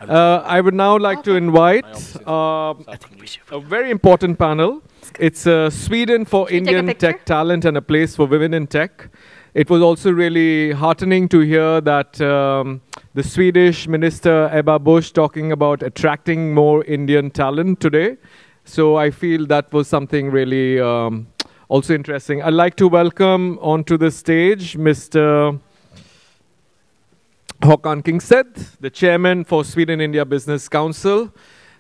I would now like to invite a very important panel. It's Sweden for Indian tech talent and a place for women in tech. It was also really heartening to hear that the Swedish Minister Ebba Busch talking about attracting more Indian talent today. So I feel that was something really also interesting. I'd like to welcome onto the stage Mr. Håkan Kingstedt, the chairman for Sweden-India Business Council.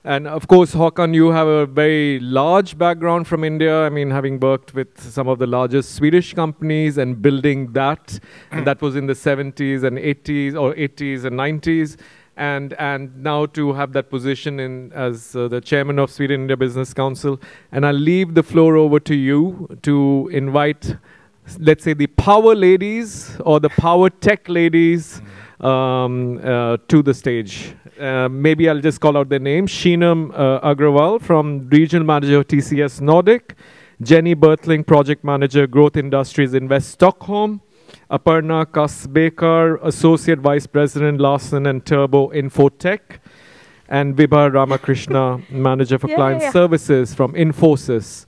And of course, Håkan, you have a very large background from India. I mean, having worked with some of the largest Swedish companies and building that. And that was in the 70s and 80s or 80s and 90s. And now to have that position as the chairman of Sweden-India Business Council. And I'll leave the floor over to you to invite, let's say, the power ladies or the power tech ladies to the stage. Maybe I'll just call out their names. Sheenam Agrawal from Regional Manager TCS Nordic. Jenny Bertling, Project Manager Growth Industries Invest Stockholm. Aparna Kasbekar, Associate Vice President Larsen and Toubro Infotech. And Vibha Ramakrishna, Manager for Client Services from Infosys.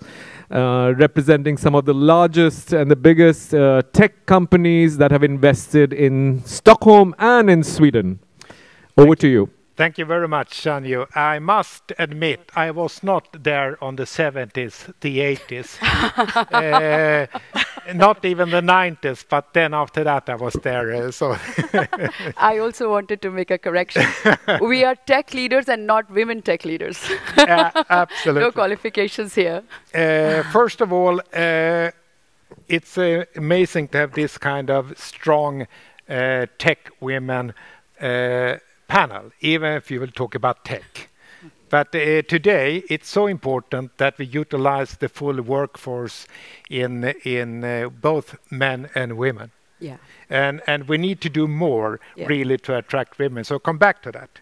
Representing some of the largest and the biggest tech companies that have invested in Stockholm and in Sweden. Over to you. Thank you very much, Sanju. I must admit, I was not there on the 70s, the 80s, not even the 90s, but then after that I was there. So I also wanted to make a correction. We are tech leaders and not women tech leaders. Absolutely. No qualifications here. First of all, it's amazing to have this kind of strong tech women panel, even if you will talk about tech. But today, it's so important that we utilize the full workforce in both men and women. Yeah. And we need to do more, really, to attract women. So come back to that.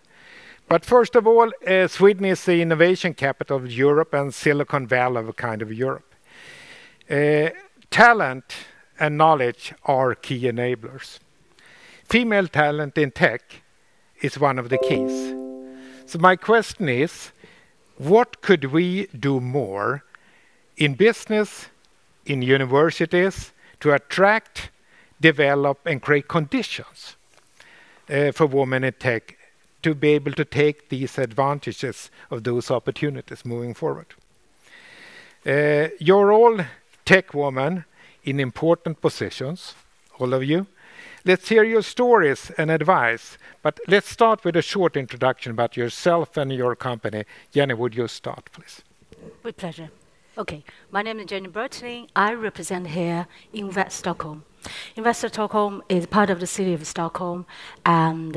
But first of all, Sweden is the innovation capital of Europe and Silicon Valley of kind of Europe. Talent and knowledge are key enablers. Female talent in tech is one of the keys. So my question is, what could we do more in business, in universities, to attract, develop, and create conditions for women in tech to be able to take these advantages of those opportunities moving forward? You're all tech women in important positions, all of you. Let's hear your stories and advice, but let's start with a short introduction about yourself and your company. Jenny, would you start, please? With pleasure. Okay, my name is Jenny Bertling. I represent here Invest Stockholm. Invest Stockholm is part of the city of Stockholm and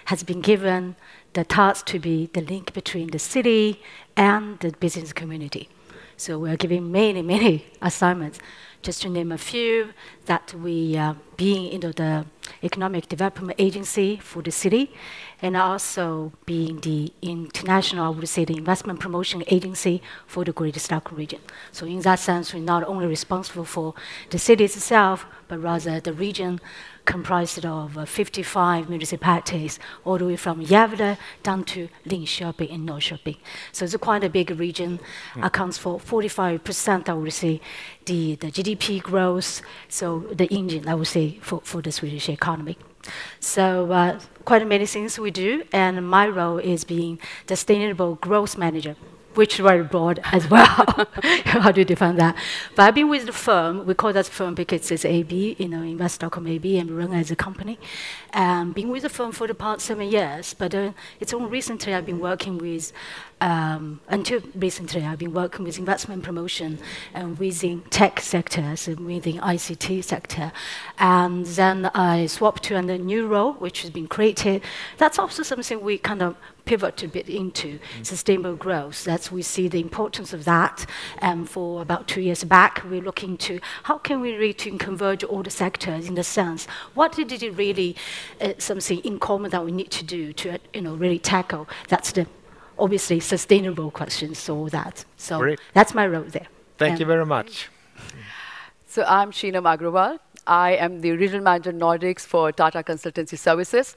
has been given the task to be the link between the city and the business community. So we're giving many assignments. Just to name a few, that we being the economic development agency for the city, and also being the international, I would say, the investment promotion agency for the Greater Stockholm region. So in that sense, we're not only responsible for the city itself, but rather the region comprised of 55 municipalities, all the way from Gävle down to Linköping and Norrköping. So it's quite a big region, accounts for 45%, I would say, the GDP growth, so the engine, I would say, for the Swedish economy. So quite many things we do, and my role is being the sustainable growth manager, which is very broad as well. How do you define that? But I've been with the firm, we call that firm because it's AB, Invest Stockholm AB, and run as a company. Been with the firm for the past 7 years, but it's only recently I've been working with, until recently I've been working with investment promotion and within tech sectors and within ICT sector. And then I swapped to a new role, which has been created. That's also something we kind of pivot a bit into sustainable growth. That's we see the importance of that. And for about 2 years back, we're looking to how can we really converge all the sectors in the sense, what did it really, something in common that we need to do to really tackle? That's the obviously sustainable questions, so that. So Great. that's my role there. Thank you very much. So I'm Sheenam Agrawal. I am the Regional Manager Nordics for Tata Consultancy Services.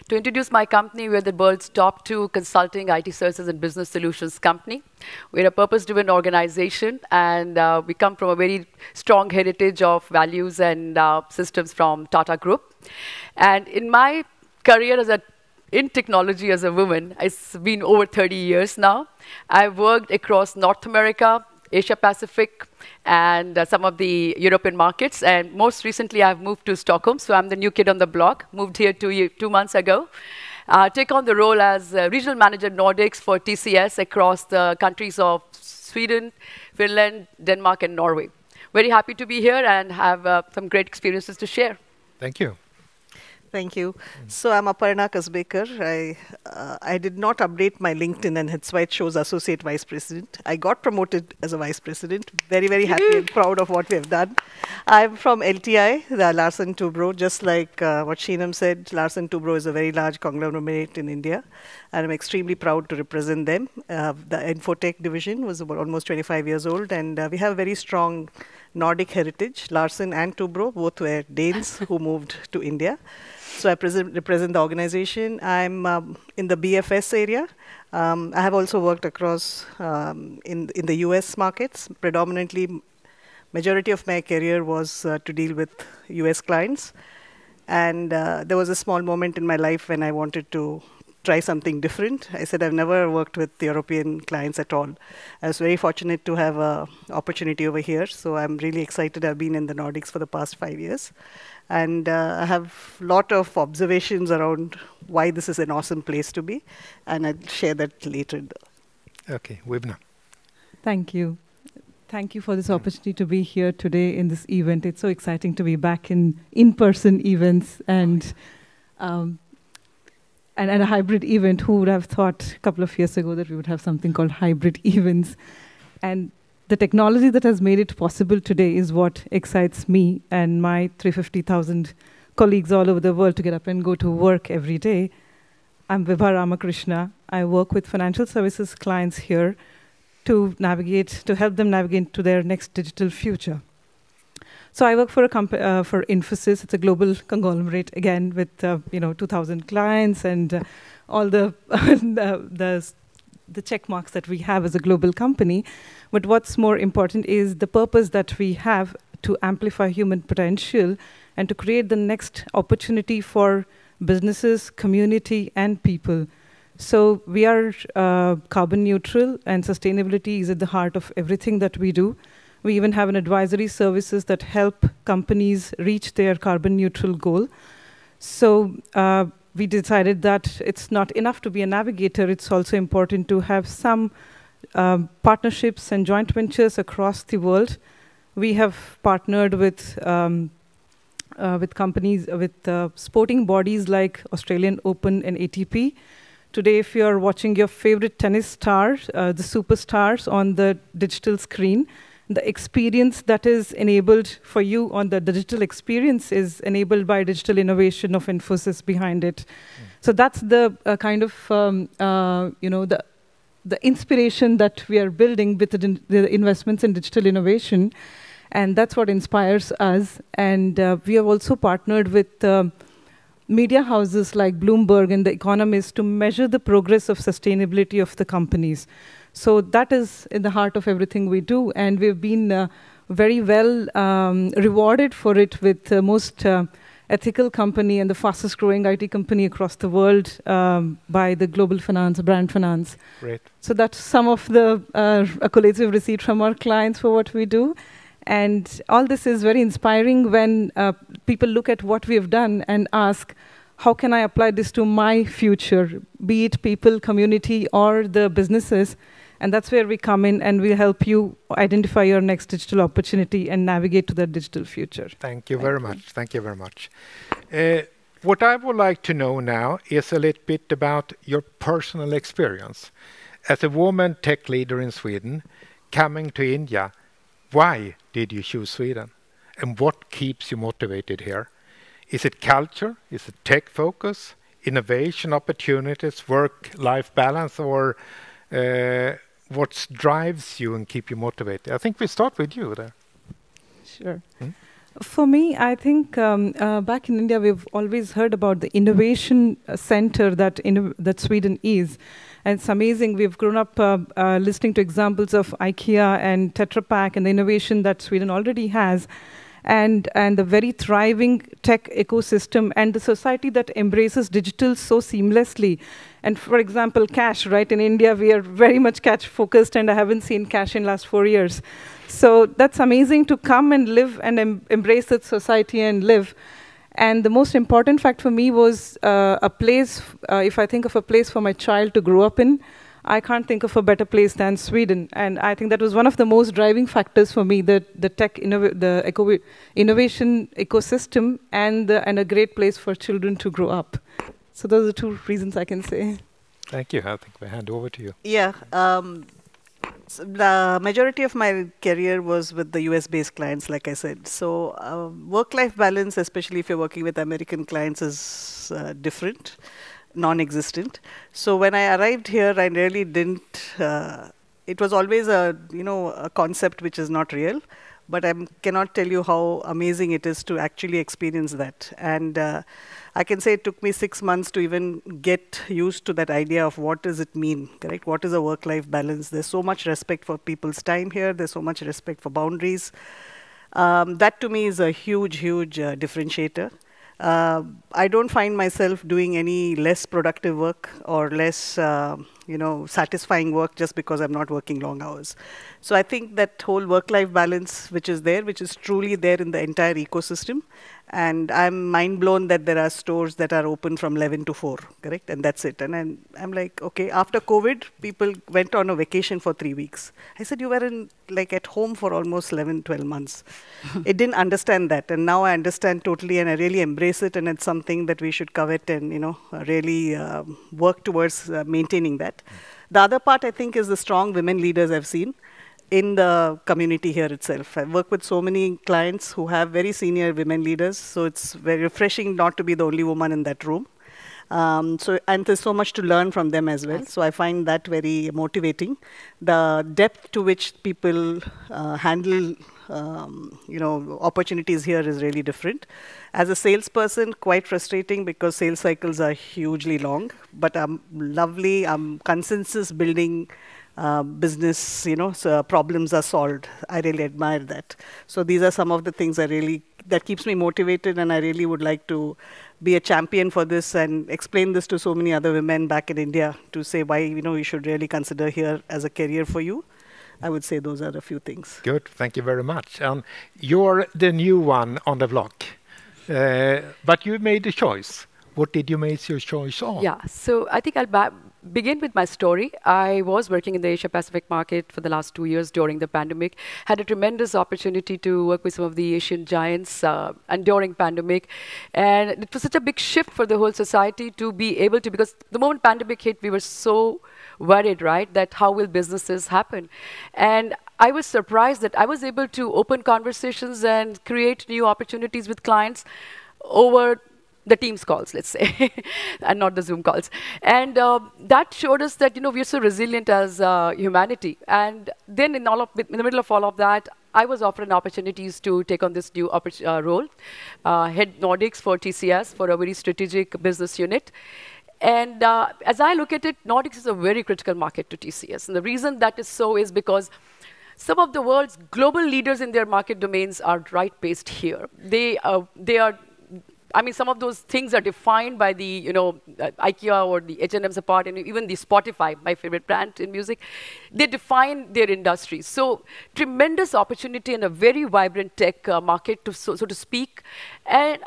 To introduce my company, we're the world's top 2 consulting, IT services, and business solutions company. We're a purpose-driven organization, and we come from a very strong heritage of values and systems from Tata Group. And in my career in technology as a woman, it's been over 30 years now. I've worked across North America, Asia Pacific, and some of the European markets. And most recently, I've moved to Stockholm. So I'm the new kid on the block, moved here 2 months ago. Take on the role as Regional Manager Nordics for TCS across the countries of Sweden, Finland, Denmark, and Norway. Very happy to be here and have some great experiences to share. Thank you. Thank you. So I'm Aparna Kasbekar. I did not update my LinkedIn, and that's why it shows Associate Vice President. I got promoted as a Vice President. Very, very happy and proud of what we have done. I'm from LTI, the Larsen Toubro. Just like what Sheenam said, Larsen Toubro is a very large conglomerate in India, and I'm extremely proud to represent them. The Infotech division was about almost 25 years old, and we have a very strong Nordic heritage. Larsen and Toubro both were Danes who moved to India. So I represent the organization. I'm in the BFS area. I have also worked across in the US markets. Predominantly, majority of my career was to deal with US clients. And there was a small moment in my life when I wanted to try something different. I said I've never worked with European clients at all. I was very fortunate to have an opportunity over here. So I'm really excited. I've been in the Nordics for the past 5 years. And I have a lot of observations around why this is an awesome place to be. And I'll share that later. Okay, Vibha. Thank you. Thank you for this opportunity to be here today in this event. It's so exciting to be back in-person events and a hybrid event. Who would have thought a couple of years ago that we would have something called hybrid events? And the technology that has made it possible today is what excites me and my 350,000 colleagues all over the world to get up and go to work every day. I'm Vibha Ramakrishna. I work with financial services clients here to help them navigate to their next digital future. So I work for a company for Infosys. It's a global conglomerate again with 2,000 clients and all the check marks that we have as a global company. But what's more important is the purpose that we have to amplify human potential and to create the next opportunity for businesses, community, and people. So we are carbon neutral, and sustainability is at the heart of everything that we do. We even have an advisory services that help companies reach their carbon neutral goal. So we decided that it's not enough to be a navigator. It's also important to have some partnerships and joint ventures across the world. We have partnered with companies, with sporting bodies like Australian Open and ATP. Today, if you're watching your favorite tennis stars, the superstars on the digital screen, the experience that is enabled for you on the digital experience is enabled by digital innovation of Infosys behind it. So that's the kind of, the inspiration that we are building with the investments in digital innovation. And that's what inspires us. And we have also partnered with media houses like Bloomberg and The Economist to measure the progress of sustainability of the companies. So that is in the heart of everything we do, and we've been very well rewarded for it with the most ethical company and the fastest growing IT company across the world by the Global Finance, Brand Finance. Great. So that's some of the accolades we've received from our clients for what we do. And all this is very inspiring when people look at what we have done and ask, how can I apply this to my future, be it people, community, or the businesses? And that's where we come in, and we'll help you identify your next digital opportunity and navigate to that digital future. Thank you very much. Thank you very much. What I would like to know now is a little bit about your personal experience. As a woman tech leader in Sweden, coming to India, why did you choose Sweden? And what keeps you motivated here? Is it culture? Is it tech focus? Innovation opportunities, work-life balance, or what drives you and keep you motivated? I think we start with you there. Sure. For me, I think back in India, we've always heard about the innovation center that Sweden is. And it's amazing. We've grown up listening to examples of IKEA and Tetra Pak and the innovation that Sweden already has. And the very thriving tech ecosystem and the society that embraces digital so seamlessly. And for example, cash, right? In India, we are very much cash focused, and I haven't seen cash in last 4 years. So that's amazing to come and live and embrace that society and live. And the most important fact for me was a place, if I think of a place for my child to grow up in, I can't think of a better place than Sweden. And I think that was one of the most driving factors for me, the innovation ecosystem and a great place for children to grow up. So those are 2 reasons I can say. Thank you. I think we hand over to you. Yeah. So the majority of my career was with the US-based clients, like I said. So work-life balance, especially if you're working with American clients, is different, non-existent. So when I arrived here, I really didn't. It was always a concept which is not real, but I cannot tell you how amazing it is to actually experience that. And I can say it took me 6 months to even get used to that idea of what does it mean, correct? What is a work-life balance? There's so much respect for people's time here. There's so much respect for boundaries. That to me is a huge, huge differentiator. I don't find myself doing any less productive work or less, satisfying work just because I'm not working long hours. So I think that whole work-life balance, which is truly there in the entire ecosystem. And I'm mind blown that there are stores that are open from 11 to 4, correct? And that's it. And I'm like, okay, after COVID, people went on a vacation for 3 weeks. I said, you were at home for almost 11, 12 months. It didn't understand that. And now I understand totally, and I really embrace it. And it's something that we should covet and, really work towards maintaining that. The other part, I think, is the strong women leaders I've seen in the community here itself. I work with so many clients who have very senior women leaders, so it's very refreshing not to be the only woman in that room. And there's so much to learn from them as well. So I find that very motivating. The depth to which people handle opportunities here is really different. As a salesperson, quite frustrating because sales cycles are hugely long, but lovely. Consensus building business, so problems are solved. I really admire that. So these are some of the things that keeps me motivated, and I really would like to be a champion for this and explain this to so many other women back in India to say why, you should really consider here as a career for you. I would say those are a few things. Good, thank you very much. You're the new one on the block, but you made a choice. What did you make your choice on? Yeah, so I think I'll begin with my story. I was working in the Asia-Pacific market for the last 2 years during the pandemic. Had a tremendous opportunity to work with some of the Asian giants and during pandemic. And it was such a big shift for the whole society to be able to, because the moment pandemic hit, we were so worried, right, that how will businesses happen? And I was surprised that I was able to open conversations and create new opportunities with clients over the Teams calls, let's say, and not the Zoom calls. And that showed us that, we're so resilient as humanity. And then in the middle of all of that, I was offered opportunities to take on this new role, head Nordics for TCS for a very strategic business unit. And as I look at it, Nordics is a very critical market to TCS. And the reason that is so is because some of the world's global leaders in their market domains are right based here. They are, some of those things are defined by the, IKEA or the H&M's apart, and even the Spotify, my favorite brand in music. They define their industries. So tremendous opportunity in a very vibrant tech market, so to speak. And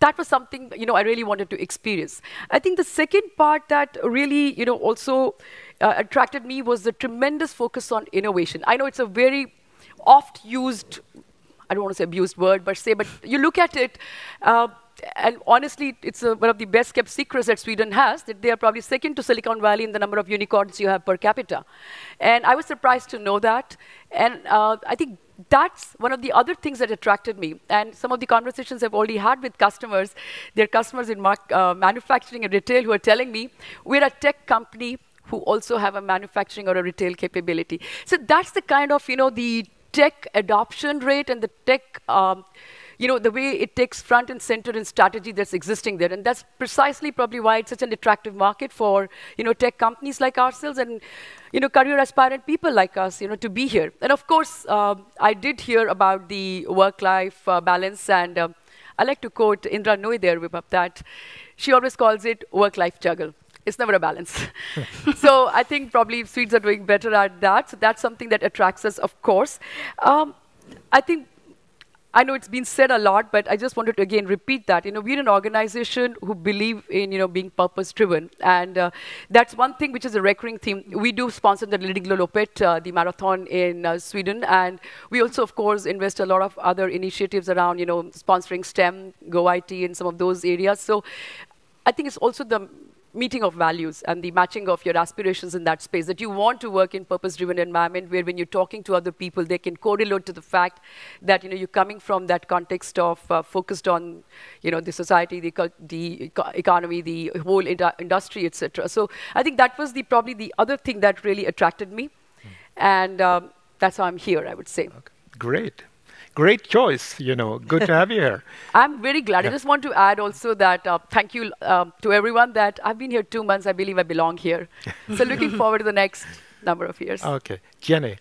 that was something, I really wanted to experience. I think the second part that really, also attracted me was the tremendous focus on innovation. I know it's a very oft used, I don't want to say abused word, but you look at it, and honestly, it's one of the best kept secrets that Sweden has, that they are probably second to Silicon Valley in the number of unicorns you have per capita. And I was surprised to know that. And I think that's one of the other things that attracted me. And some of the conversations I've already had with customers, their customers in manufacturing and retail who are telling me, we're a tech company who also have a manufacturing or a retail capability. So that's the kind of, the tech adoption rate and the tech the way it takes front and center in strategy that's existing there. And that's precisely probably why it's such an attractive market for, tech companies like ourselves and, career aspirant people like us, to be here. And of course, I did hear about the work-life balance, and I like to quote Indra Nooyi there, Vibha, that she always calls it work-life juggle. It's never a balance. So I think probably Swedes are doing better at that. So that's something that attracts us, of course. I know it's been said a lot, but I just wanted to again repeat that. We're an organization who believe in, being purpose-driven. And that's one thing which is a recurring theme. We do sponsor the Leading Loppet, the marathon in Sweden. And we also, of course, invest a lot of other initiatives around, sponsoring STEM, Go IT, and some of those areas. So I think it's also the meeting of values and the matching of your aspirations in that space, that you want to work in purpose-driven environment where when you're talking to other people, they can correlate to the fact that, you're coming from that context of focused on, the society, the economy, the whole industry, etc. So I think that was probably the other thing that really attracted me. And that's how I'm here, I would say. Okay. Great. Great choice, Good to have you here. I'm very glad. Yeah. I just want to add also that thank you to everyone that I've been here 2 months. I believe I belong here. So looking forward to the next number of years. Okay. Jenny.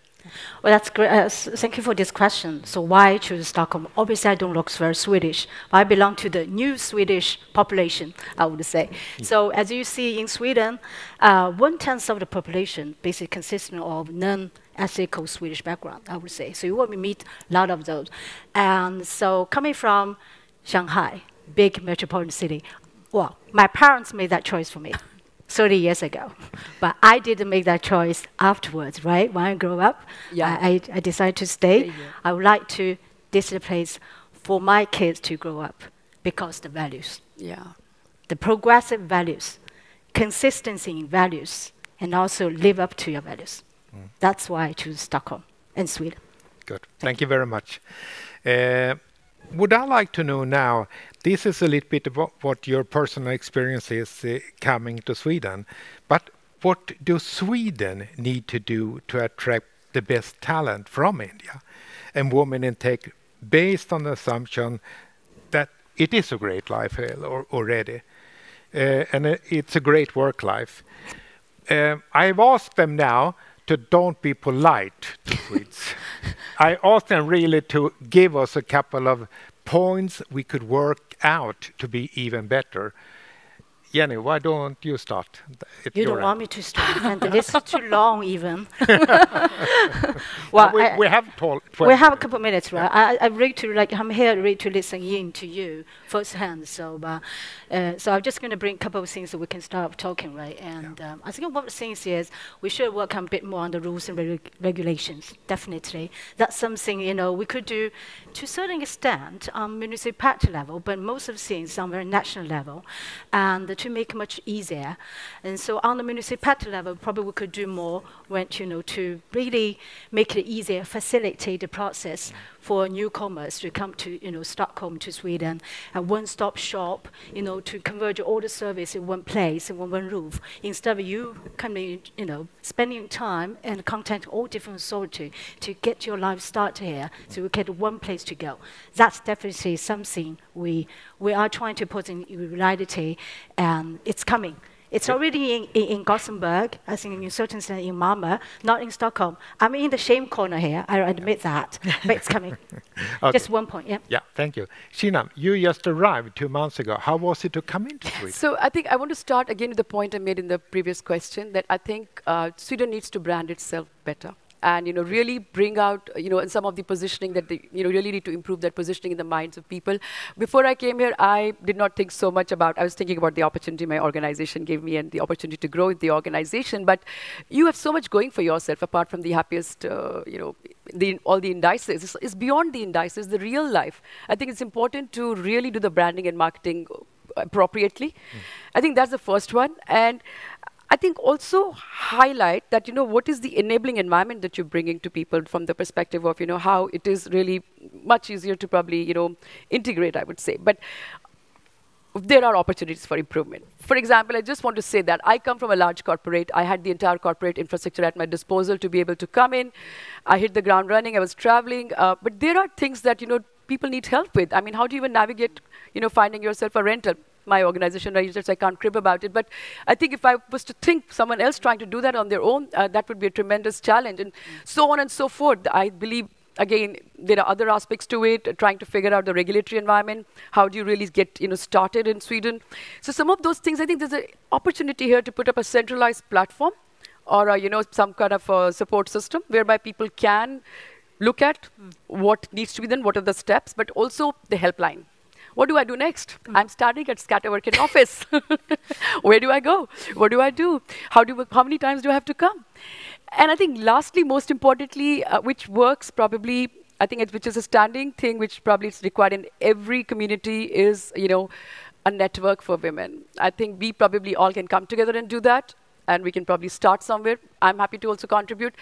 Well, that's great. Thank you for this question. So why choose Stockholm? Obviously, I don't look very Swedish. But I belong to the new Swedish population, I would say. So as you see in Sweden, 1/10 of the population basically consisting of non-ethnic Swedish background, I would say. So you will meet a lot of those. And so coming from Shanghai, big metropolitan city, well, my parents made that choice for me 30 years ago. But I didn't make that choice afterwards, right? When I grew up, I decided to stay. I would like to, this is a place for my kids to grow up because the values. Yeah. The progressive values, consistency in values, and also live up to your values. That's why I choose Stockholm and Sweden. Good. Thank you very much. Would I like to know now, this is a little bit about what your personal experience is coming to Sweden, but what do Sweden need to do to attract the best talent from India and women in tech based on the assumption that it is a great life here already and it's a great work life? I've asked them now to don't be polite to Swedes. I asked them really to give us a couple of points we could work out to be even better. Jenny, why don't you start? You don't want me to start, and this is too long even. Well, we have we have a couple of minutes, right? I'm here ready to listen in to you firsthand. So I'm just going to bring a couple of things so we can start talking, right? And I think one of the things is we should work on a bit more on the rules and regulations. Definitely, that's something we could do to a certain extent on municipality level, but most of the things on very national level, and to make it much easier. And so on the municipality level, probably we could do more when, to really make it easier, facilitate the process for newcomers to come to, Stockholm, to Sweden, a one-stop shop, to converge all the service in one place, in one roof, instead of you coming, spending time and contact all different authorities to get your life started here, so we get one place to go. That's definitely something we are trying to put in reality, and it's coming. It's already in Gothenburg, I think in certain extent in Malmö, not in Stockholm. I'm in the shame corner here, I admit that, but it's coming. Okay. Just one point, yeah. Yeah, thank you. Sheenam, you just arrived 2 months ago. How was it to come into Sweden? So I think I want to start again with the point I made in the previous question, that I think Sweden needs to brand itself better. And really bring out and some of the positioning that they really need to improve that positioning in the minds of people. Before I came here, I did not think so much about. I was thinking about the opportunity my organization gave me and the opportunity to grow with the organization. But you have so much going for yourself apart from the happiest, all the indices. It's beyond the indices, the real life. I think it's important to really do the branding and marketing appropriately. I think that's the first one. And I think also highlight that, what is the enabling environment that you're bringing to people from the perspective of, how it is really much easier to probably, integrate, I would say. But there are opportunities for improvement. For example, I just want to say that I come from a large corporate. I had the entire corporate infrastructure at my disposal to be able to come in. I hit the ground running. I was traveling. But there are things that, people need help with. I mean, how do you even navigate, finding yourself a rental? My organization registers, I can't crib about it. But I think if I was to think someone else trying to do that on their own, that would be a tremendous challenge. And so on and so forth. I believe, again, there are other aspects to it, trying to figure out the regulatory environment. How do you really get started in Sweden? So some of those things, I think there's an opportunity here to put up a centralized platform or some kind of a support system whereby people can look at what needs to be done, what are the steps, but also the helpline. What do I do next? I'm starting at Scatterwork in office. Where do I go? What do I do? How many times do I have to come? And I think lastly, most importantly, which works probably, I think which is a standing thing, which probably is required in every community is, a network for women. I think we probably all can come together and do that. And we can probably start somewhere. I'm happy to also contribute.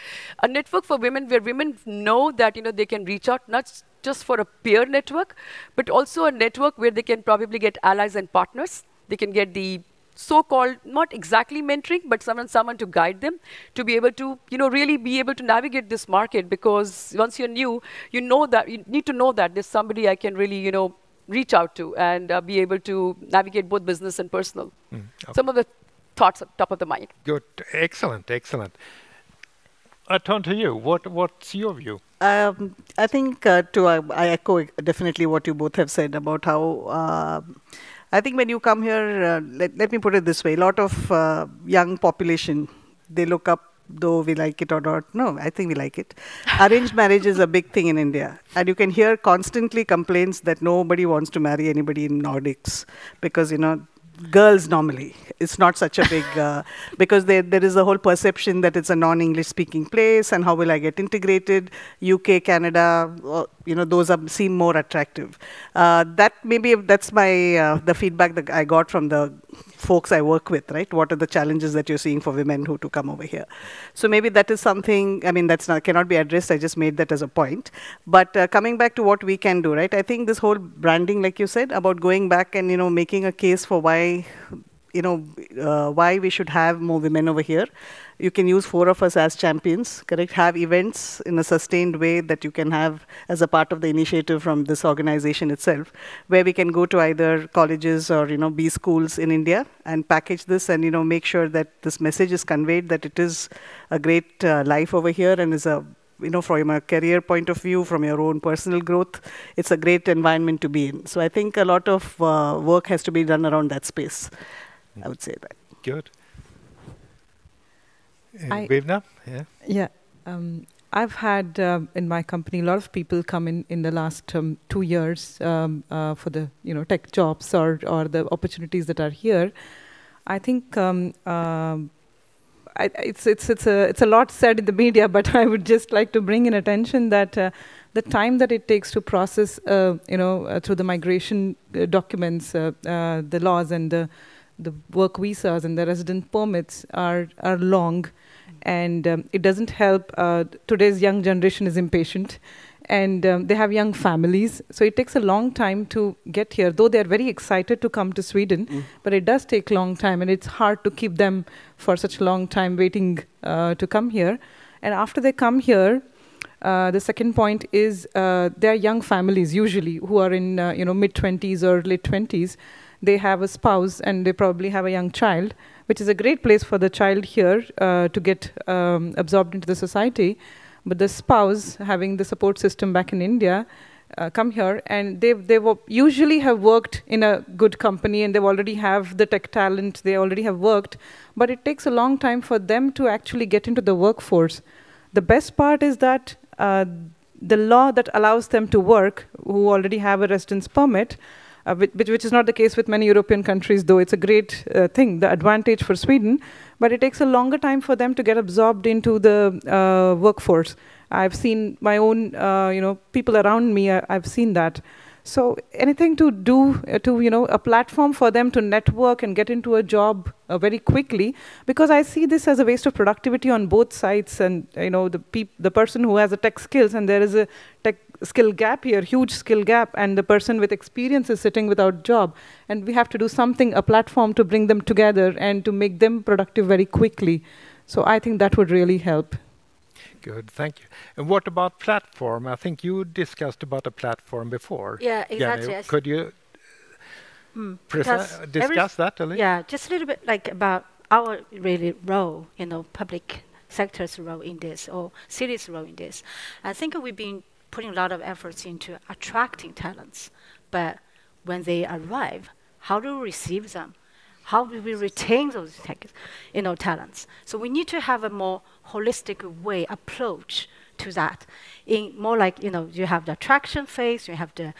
A network for women where women know that they can reach out, not just for a peer network, but also a network where they can probably get allies and partners. They can get the so-called, not exactly mentoring, but someone to guide them to be able to, really be able to navigate this market. Because once you're new, you need to know that there's somebody I can really, reach out to and be able to navigate both business and personal. Okay. Some of the thoughts at top of the mind. Good, excellent. I turn to you. What's your view? I think I echo definitely what you both have said about how I think when you come here, let me put it this way: a lot of young population, they look up, though we like it or not. No, I think we like it. Arranged marriage is a big thing in India, and you can hear constantly complaints that nobody wants to marry anybody in Nordics because girls normally. It's not such a big, because there is a whole perception that it's a non-English speaking place and how will I get integrated. UK, Canada, those seem more attractive. That's the feedback that I got from the folks I work with, right? What are the challenges that you're seeing for women who to come over here? So maybe that is something, cannot be addressed. I just made that as a point. But coming back to what we can do, right? I think this whole branding, like you said, about going back and, making a case for why we should have more women over here. You can use 4 of us as champions, correct? Have events in a sustained way that you can have as a part of the initiative from this organization itself, where we can go to either colleges or, B schools in India and package this and, make sure that this message is conveyed, that it is a great life over here and is a, from a career point of view, from your own personal growth, it's a great environment to be in. So I think a lot of work has to be done around that space. I would say that. Good. Vibha? Yeah. I've had in my company a lot of people come in the last 2 years for the tech jobs or the opportunities that are here. I think it's a lot said in the media, but I would just like to bring in attention that the time that it takes to process through the migration documents, the laws and the work visas and the resident permits are long, and it doesn't help. Today's young generation is impatient, and they have young families, so it takes a long time to get here. Though they're very excited to come to Sweden, but it does take a long time, and it's hard to keep them for such a long time waiting to come here. And after they come here, the second point is they're young families usually who are in mid-20s or late 20s. They have a spouse and they probably have a young child, which is a great place for the child here to get absorbed into the society. But the spouse, having the support system back in India, come here and they usually have worked in a good company and they already have the tech talent, they already have worked, but it takes a long time for them to actually get into the workforce. The best part is that the law that allows them to work, who already have a residence permit, which is not the case with many European countries, though it's a great thing, the advantage for Sweden, but it takes a longer time for them to get absorbed into the workforce. I've seen my own, people around me, I've seen that. So anything to do a platform for them to network and get into a job very quickly, because I see this as a waste of productivity on both sides. And the person who has the tech skills, and there is a tech skill gap here, huge skill gap, and the person with experience is sitting without job. And we have to do something, a platform to bring them together and to make them productive very quickly. So I think that would really help. Good, thank you. And what about platform? I think you discussed about a platform before. Yeah, exactly. Jenny, could you discuss that a little? Yeah, just a little bit like about our really role, public sector's role in this, or city's role in this. I think we've been putting a lot of efforts into attracting talents, but when they arrive, how do we receive them? How do we retain those talents? So we need to have a more holistic approach to that. In more like, you have the attraction phase, you have the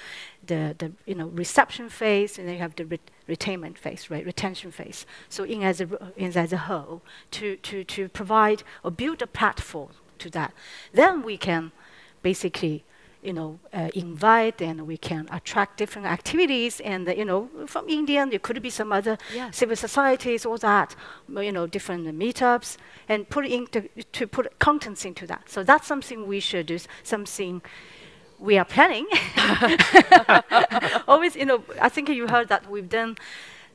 reception phase, and then you have the retainment phase, right? Retention phase. So as a whole, to provide or build a platform to that, then we can basically invite, and we can attract different activities, and from India there could be some other civil societies, all that, different meetups, and to put contents into that. So that's something we should do, something we are planning. Always, I think you heard that we've done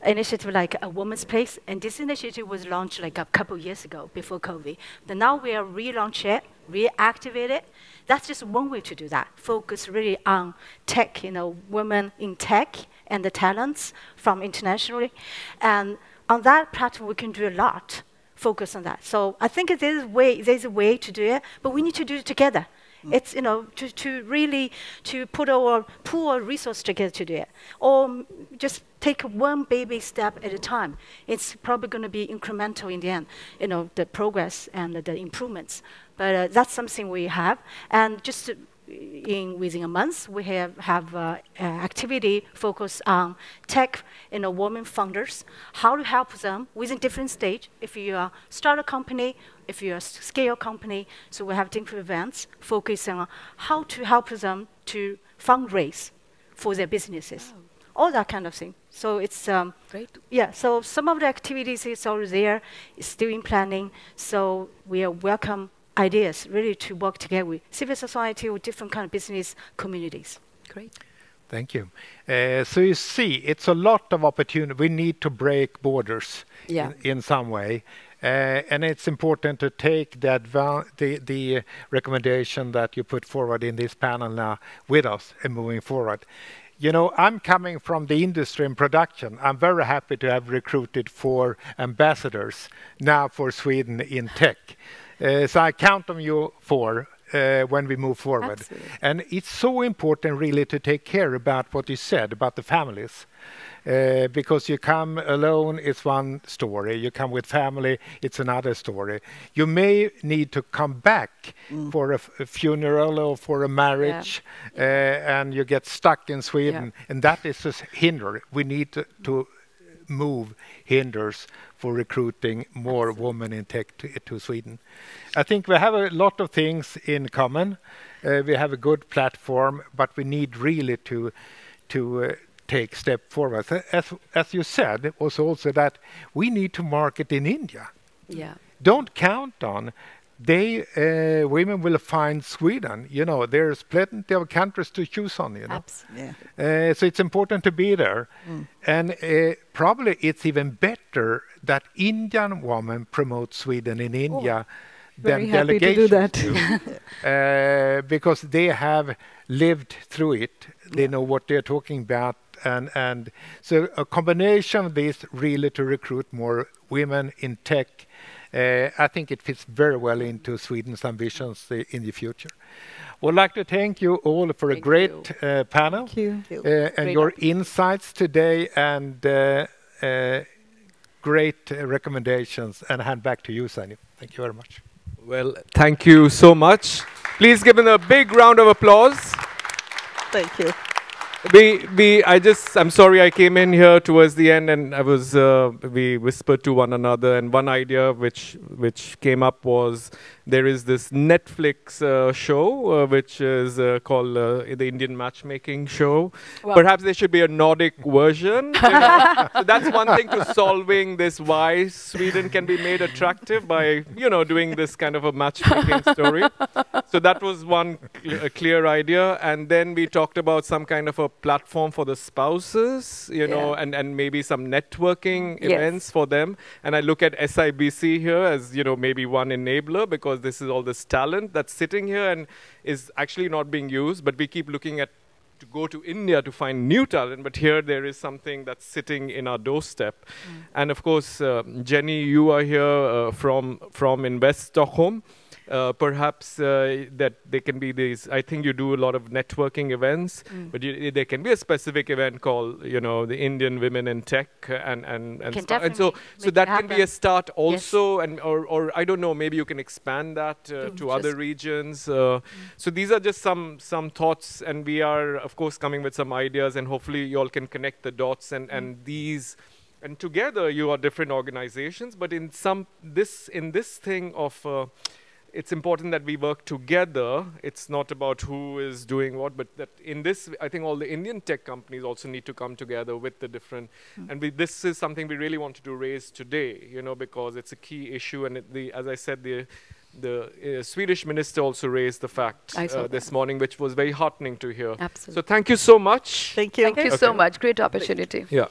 initiative like a woman's place, and this initiative was launched like a couple years ago before COVID. But now we are relaunch it, reactivate it. That's just one way to do that. Focus really on tech, women in tech and the talents from internationally. And on that platform, we can do a lot, focus on that. So I think there's a way to do it, but we need to do it together. It's, to really put our pool resource together to do it. Or just take one baby step at a time. It's probably going to be incremental in the end, the progress and the improvements. But that's something we have. And just within a month, we have activity focused on tech, women founders, how to help them within different stage. If you are start a company, if you're a scale company, so we have different events focusing on how to help them to fundraise for their businesses, all that kind of thing. So it's great. Yeah. So some of the activities is already there, it's still in planning. So we are welcome ideas really to work together with civil society or different kind of business communities. Great. Thank you. So you see, it's a lot of opportunity. We need to break borders in some way. And it's important to take the recommendation that you put forward in this panel now with us and moving forward. I'm coming from the industry and production. I'm very happy to have recruited 4 ambassadors now for Sweden in tech. So I count on you 4 when we move forward. Absolutely. And it's so important really to take care about what you said about the families. Because you come alone, it's one story. You come with family, it's another story. You may need to come back for a funeral or for a marriage, and you get stuck in Sweden. And that is a hinder. We need to move hinders for recruiting more women in tech to Sweden. I think we have a lot of things in common. We have a good platform, but we need really to take step forward. As you said, it was also that we need to market in India. Yeah. Don't count on women will find Sweden. There's plenty of countries to choose on. Absolutely. So it's important to be there, and probably it's even better that Indian women promote Sweden in India than delegations do, because they have lived through it. They know what they're talking about. And so a combination of this really to recruit more women in tech, I think it fits very well into Sweden's ambitions in the future. Would like to thank you all for a great panel. Thank you. And your insights today, and great recommendations. And hand back to you, Sanyu. Thank you very much. Well, thank you so much. Please give them a big round of applause. Thank you. I'm sorry I came in here towards the end, and we whispered to one another, and one idea which came up was there is this Netflix show which is called the Indian Matchmaking Show. Wow. Perhaps there should be a Nordic version. So that's one thing to solving this why Sweden can be made attractive by doing this kind of a matchmaking story. So that was one clear idea, and then we talked about some kind of a platform for the spouses, and maybe some networking events for them. And I look at SIBC here as maybe one enabler, because because this is all this talent that's sitting here and is actually not being used, but we keep looking at to go to India to find new talent, but here there is something that's sitting in our doorstep. And of course, Jenny, you are here from Invest Stockholm. Perhaps that there can be these, I think you do a lot of networking events, but there can be a specific event called, the Indian Women in Tech and so that can be a start also, and or I don't know, maybe you can expand that to other regions. So these are just some thoughts, and we are of course coming with some ideas, and hopefully you all can connect the dots and these. And together you are different organizations, but in this thing of it's important that we work together. It's not about who is doing what, but that in this, I think all the Indian tech companies also need to come together with the different, and this is something we really wanted to raise today, because it's a key issue. And as I said, the Swedish minister also raised the fact this morning, which was very heartening to hear. Absolutely. So thank you so much. Thank you. Thank you so much. Great opportunity. Yeah.